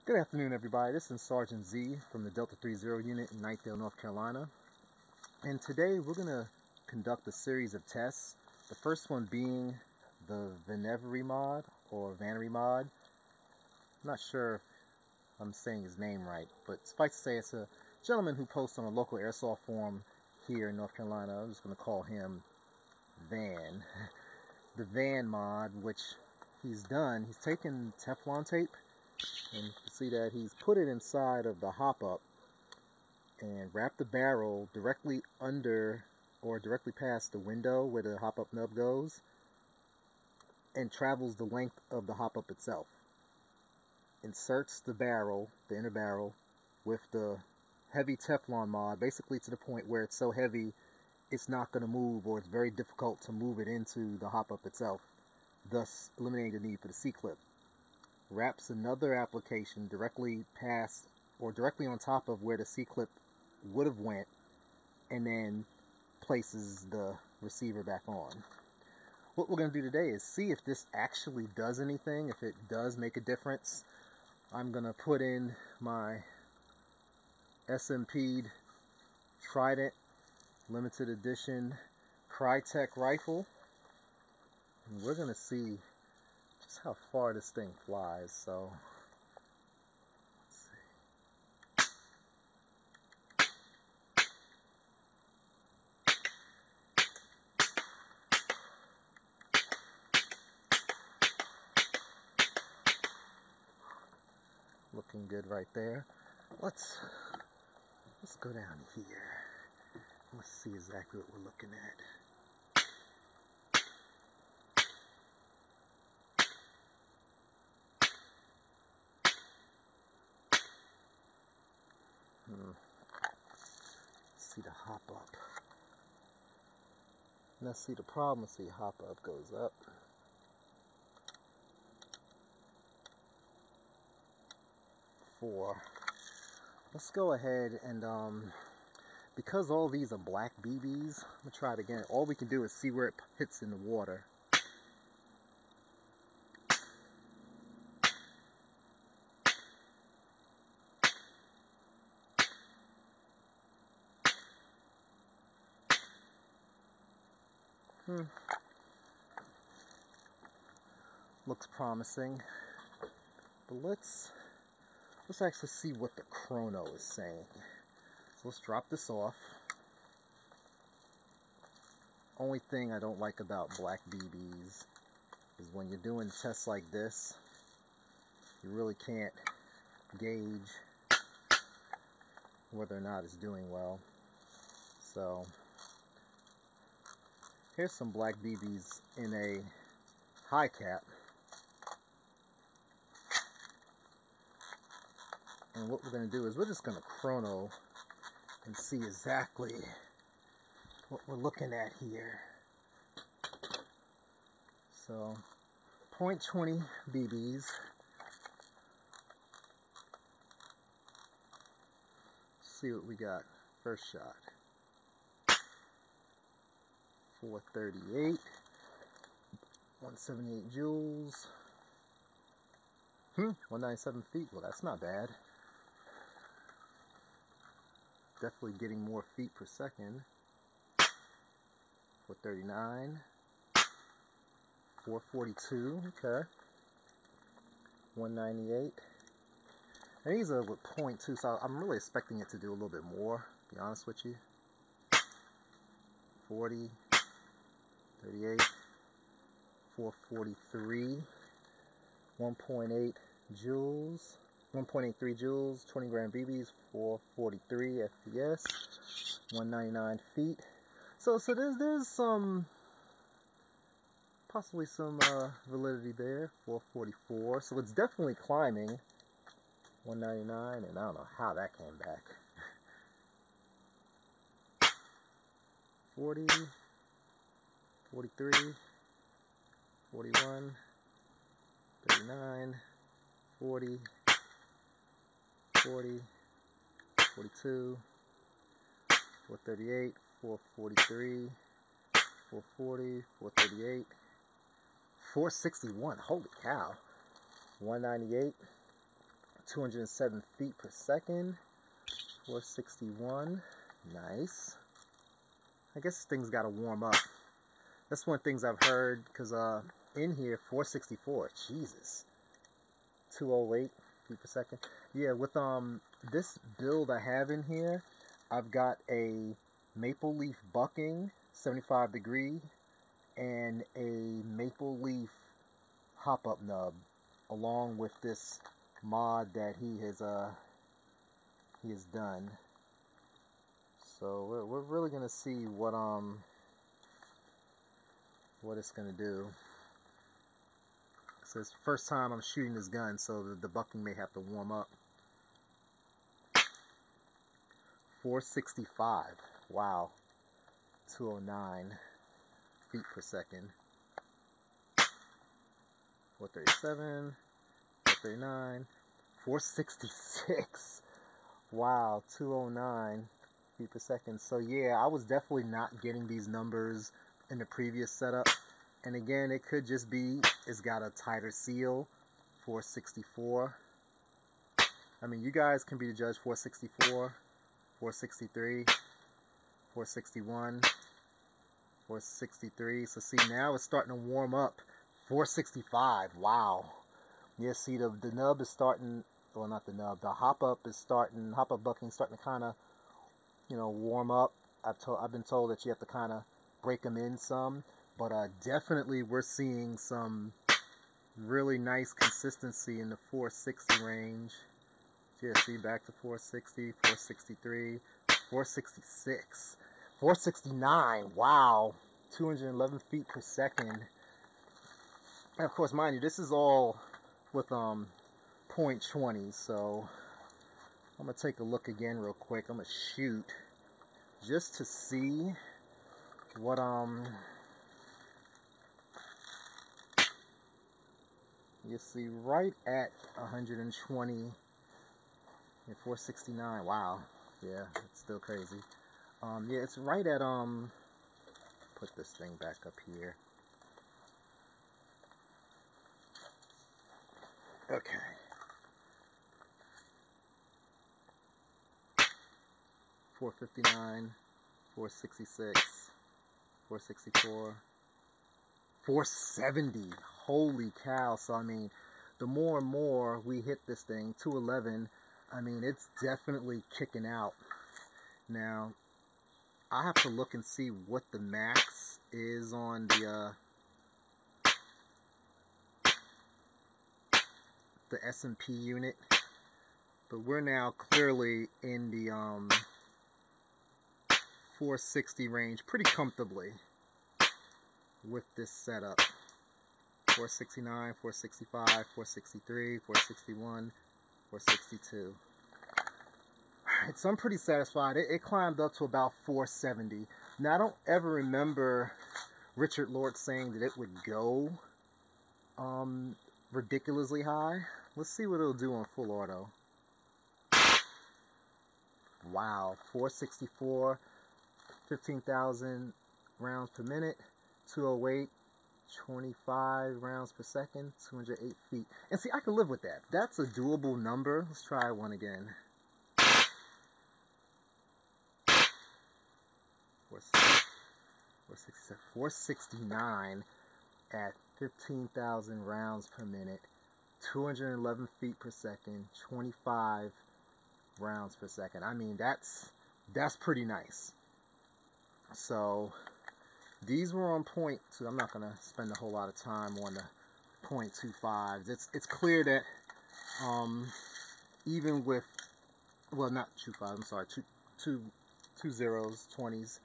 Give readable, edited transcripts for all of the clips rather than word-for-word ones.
Good afternoon, everybody. This is Sergeant Z from the Delta 30 unit in Knightdale, North Carolina. And today we're going to conduct a series of tests. The first one being the Vanevery mod, or Vanevery mod. I'm not sure if I'm saying his name right, but suffice to say it's a gentleman who posts on a local airsoft forum here in North Carolina. I'm just going to call him Van. The Van mod, which he's done, he's taken Teflon tape, and you can see that he's put it inside of the hop-up and wrapped the barrel directly under or directly past the window where the hop-up nub goes and travels the length of the hop-up itself. Inserts the barrel, the inner barrel, with the heavy Teflon mod, basically to the point where it's so heavy it's not going to move, or it's very difficult to move it into the hop-up itself, thus eliminating the need for the C-clip. Wraps another application directly past or directly on top of where the C-clip would have went, and then places the receiver back on. What we're going to do today is see if this actually does anything, if it does make a difference. I'm going to put in my SMP'ed Trident limited edition Krytac rifle, and we're going to see just how far this thing flies. So let's see. Looking good right there. Let's go down here. Let's see exactly what we're looking at. See the hop up. Now see the problem, see hop up goes up. Let's go ahead and because all these are black BBs, I'm gonna try it again. All we can do is see where it hits in the water. Looks promising, but let's actually see what the chrono is saying. So let's drop this off. Only thing I don't like about black BBs is when you're doing tests like this, you really can't gauge whether or not it's doing well. So here's some black BBs in a high cap. And what we're going to do is we're just going to chrono and see exactly what we're looking at here. So 0.20 BBs. See what we got. First shot. 438. 178 joules. 197 feet. Well, that's not bad. Definitely getting more feet per second. 439. 442. Okay. 198. And these are with 0.2, so I'm really expecting it to do a little bit more, to be honest with you. 40. 38. 443. 1.8 joules. 1.83 joules, 20 gram BBs, 443 FPS, 199 feet. So there's some, possibly some validity there. 444. So it's definitely climbing. 199, and I don't know how that came back. 40, 43, 41, 39, 40. 40, 42, 438, 443, 440, 438, 461. Holy cow. 198, 207 feet per second. 461. Nice. I guess this thing's got to warm up. That's one of the things I've heard, because in here, 464. Jesus. 208 feet per second. Yeah, with this build I have in here, I've got a maple leaf bucking 75 degree and a maple leaf hop-up nub, along with this mod that he has done. So we're really gonna see what it's gonna do. So it's the first time I'm shooting this gun, so the bucking may have to warm up. 465. Wow. 209 feet per second. 437. 439. 466. Wow. 209 feet per second. So yeah, I was definitely not getting these numbers in the previous setup. And again, it could just be it's got a tighter seal. 464. I mean, you guys can be the judge. 464, 463, 461, 463. So see, now it's starting to warm up. 465. Wow. Yeah, see, the nub is starting, well, not the nub, the hop-up bucking starting to kind of, you know, warm up. I've been told that you have to kind of break them in some. But definitely we're seeing some really nice consistency in the 460 range. Yeah, see, back to 460, 463, 466, 469. Wow, 211 feet per second. And of course, mind you, this is all with .20. So I'm gonna take a look again real quick. I'm gonna shoot just to see what you see right at 120 and 469. Wow. Yeah, it's still crazy. Yeah, it's right at put this thing back up here. Okay. .459, 466, 464, 470. Holy cow. So I mean, the more and more we hit this thing, 211, I mean, it's definitely kicking out. Now I have to look and see what the max is on the SMP unit, but we're now clearly in the 460 range pretty comfortably with this setup. 469, 465, 463, 461, 462. Alright, so I'm pretty satisfied. It climbed up to about 470. Now I don't ever remember Richard Lord saying that it would go ridiculously high. Let's see what it'll do on full auto. Wow, 464, 15,000 rounds per minute, 208. 25 rounds per second, 208 feet. And see, I can live with that. That's a doable number. Let's try one again. 469 at 15,000 rounds per minute, 211 feet per second, 25 rounds per second. I mean, that's pretty nice. So these were on point, so I'm not going to spend a whole lot of time on the .25s. It's clear that even with, well, not 2.5, I'm sorry, two zeros, 20s,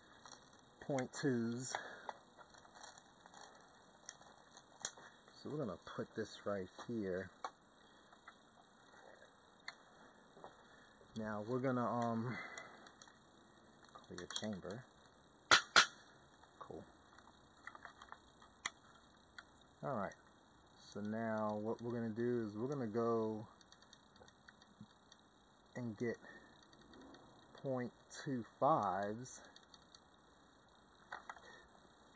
.2s. So we're going to put this right here. Now we're going to clear chamber. Cool. Alright, so now what we're going to do is we're going to go and get .25s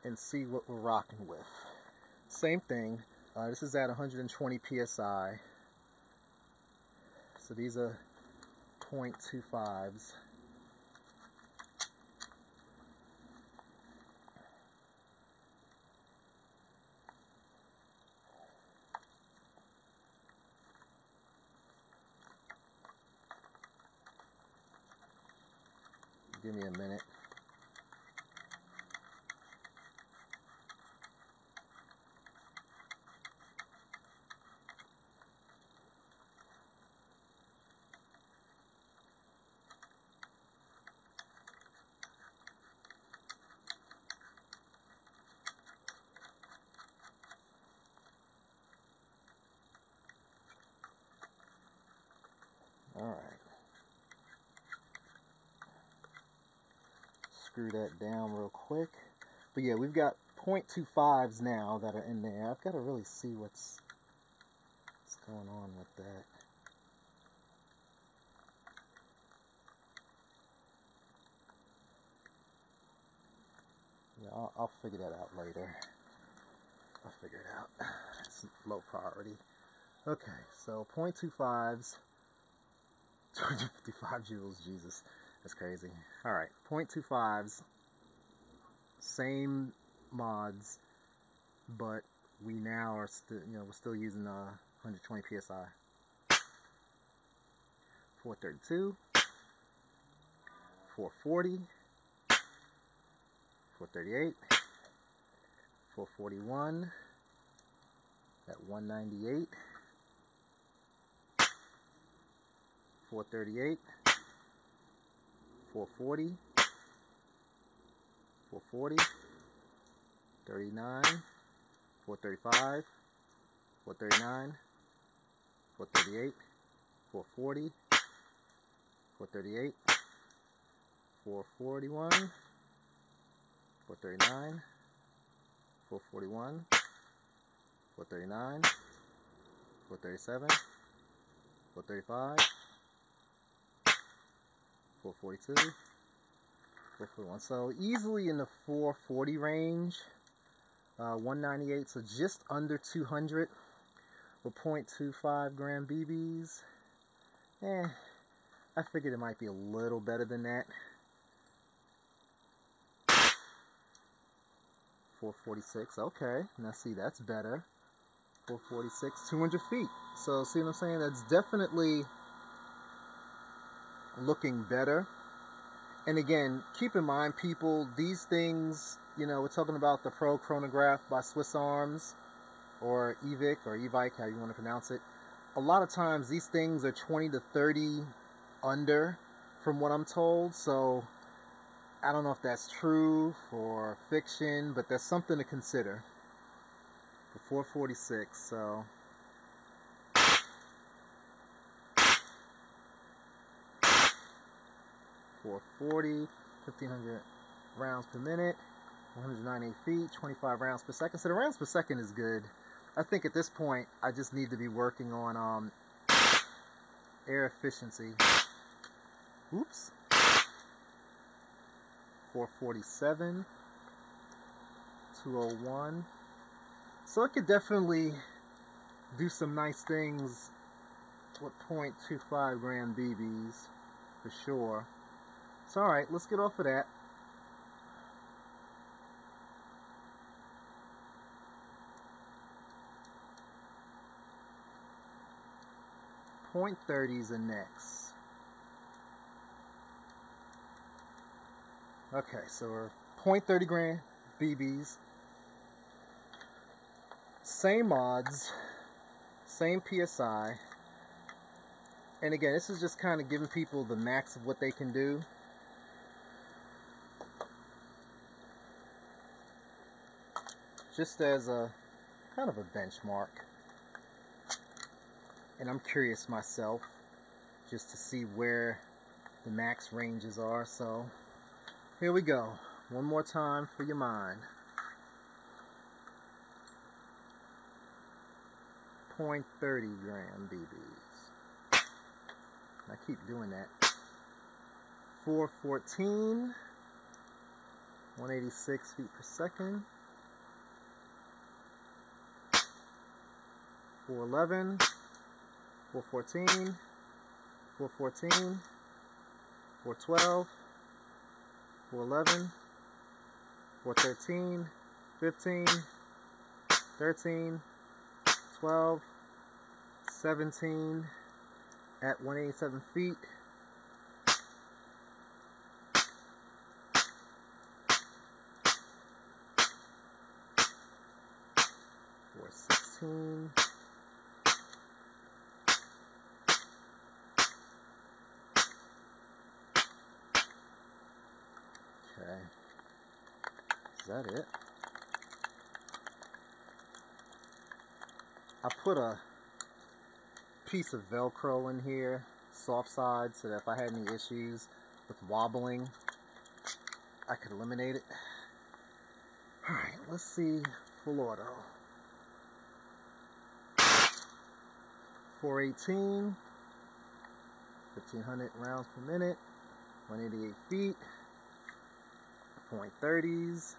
and see what we're rocking with. Same thing, this is at 120 psi. so these are .25s. Give me a minute. All right. Screw that down real quick. But yeah, we've got .25s now that are in there. I've got to really see what's going on with that. Yeah, I'll figure that out later. I'll figure it out. It's low priority. Okay, so .25s, 255 joules, Jesus, that's crazy. All right, .25s, same mods, but we now are still, we're still using 120 psi. 432, 440, 438, 441, at 198, 438, 440, 440, 39, 435, 439, 438, 440, 438, 441, 439, 441, 439, 437, 435, 442, 441. So easily in the 440 range. 198, so just under 200 with .25 gram BBs. I figured it might be a little better than that. 446, okay. Now see, that's better. 446, 200 feet. So see what I'm saying? That's definitely looking better. And again, keep in mind, people, these things, we're talking about the Pro Chronograph by Swiss Arms, or EVIC, or EVIC, how you want to pronounce it. A lot of times, these things are 20 to 30 under, from what I'm told. So, I don't know if that's true or fiction, but that's something to consider. The 446, so... 440, 1,500 rounds per minute, 198 feet, 25 rounds per second. So the rounds per second is good. I think at this point, I just need to be working on air efficiency. Oops. 447, 201. So it could definitely do some nice things with .25 gram BBs, for sure. So alright, let's get off of that. .30s are next. Okay, so we're .30 gram BBs. Same mods, same PSI. And again, this is just kind of giving people the max of what they can do. Just as a kind of a benchmark. And I'm curious myself just to see where the max ranges are. So here we go. One more time for your mind. .30 gram BBs. I keep doing that. 414, 186 feet per second. 411, 414, 414, 412, 411, 413, 15, 13, 12, 17 at 187 feet, 416, 'kay. Is that it? I put a piece of Velcro in here, soft side, so that if I had any issues with wobbling, I could eliminate it. Alright, let's see full auto. 418, 1500 rounds per minute, 188 feet, .30s,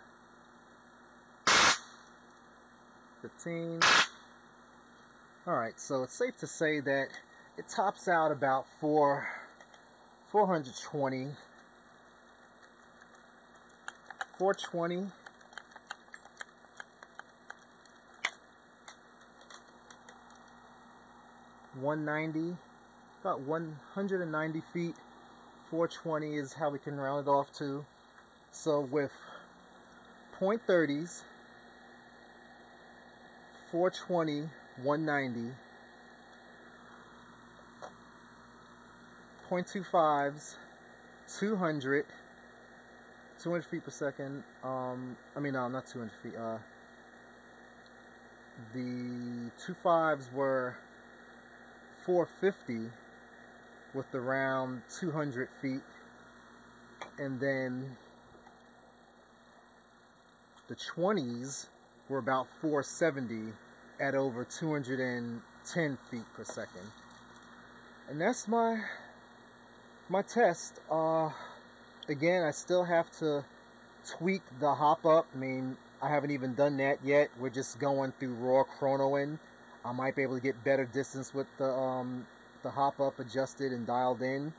15. Alright, so it's safe to say that it tops out about 420, 420, .190, about 190 feet, 420 is how we can round it off to. So with .30s, 420, 190, .25s, 200 feet per second. I mean, no, not 200 feet. The 25s were 450 with the round 200 feet, and then the 20s were about 470 at over 210 feet per second. And that's my test. Again, I still have to tweak the hop up. I mean, I haven't even done that yet. We're just going through raw chronoing. I might be able to get better distance with the hop up adjusted and dialed in.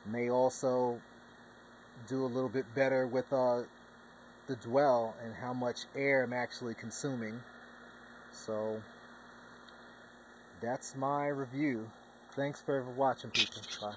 May also do a little bit better with the dwell and how much air I'm actually consuming. So that's my review. Thanks for watching, people. Bye.